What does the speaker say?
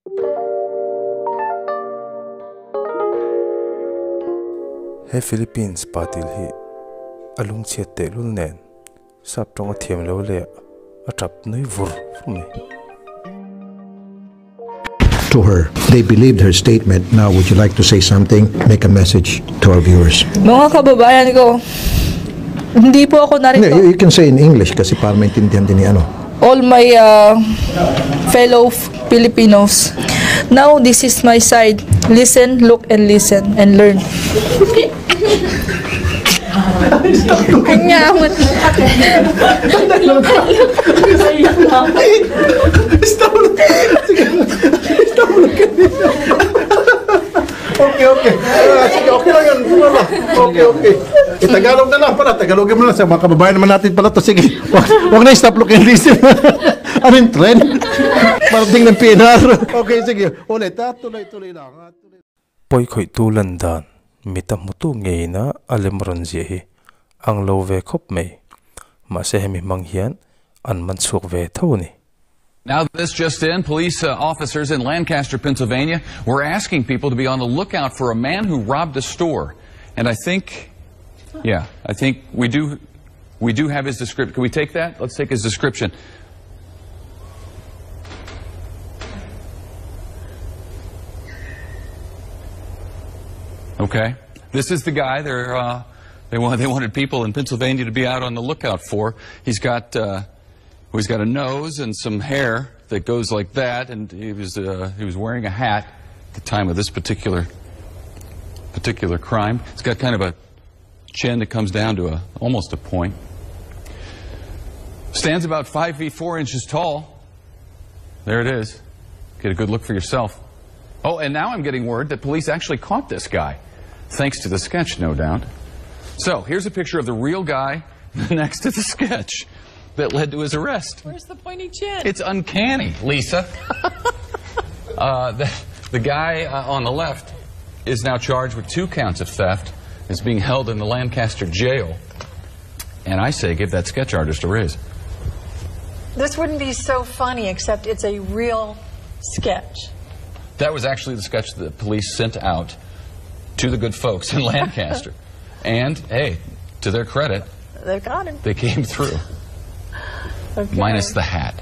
He Philippines patil hi alung chiat te lul nen sap tong a thiam lo le a trap nui vur me. To her, they believed her statement. Now, would you like to say something? Make a message to our viewers. Mga kababayan ko, hindi po ako narito. You can say in English kasi para maintindihan din ni ano. All my fellow Filipinos, now this is my side. Listen, look, and listen, and learn. Kanyamot. Okay. Sige, okay lang yan. Okay. Tagalog na lang pala. Tagalogin mo lang sa mga kababayan naman natin pala to. Sige, huwag na stop, look, and listen. Ano yung trend? Parating ng PNR. Okay, sige. Ulit, tuloy lang. Poy ko'y tulan dan, mitam mutu ngay na alemron zihi, ang low ve kop may, masehemi manghian, an mansuk ve tawni. Now this just in, police officers in Lancaster, Pennsylvania were asking people to be on the lookout for a man who robbed a store. And I think we do have his description. Can we take that? Let's take his description. Okay, this is the guy they wanted people in Pennsylvania to be out on the lookout for. He's got a nose and some hair that goes like that, and he was wearing a hat at the time of this particular crime. He's got kind of a chin that comes down to almost a point. Stands about 5 feet 4 inches tall. There it is. Get a good look for yourself. Oh, and now I'm getting word that police actually caught this guy, thanks to the sketch, no doubt. So here's a picture of the real guy next to the sketch that led to his arrest. Where's the pointy chin? It's uncanny, Lisa. The guy on the left is now charged with 2 counts of theft, is being held in the Lancaster jail. And I say give that sketch artist a raise. This wouldn't be so funny, except it's a real sketch. That was actually the sketch that the police sent out to the good folks in Lancaster. And, hey, to their credit, They've got him. they came through. Okay. Minus the hat.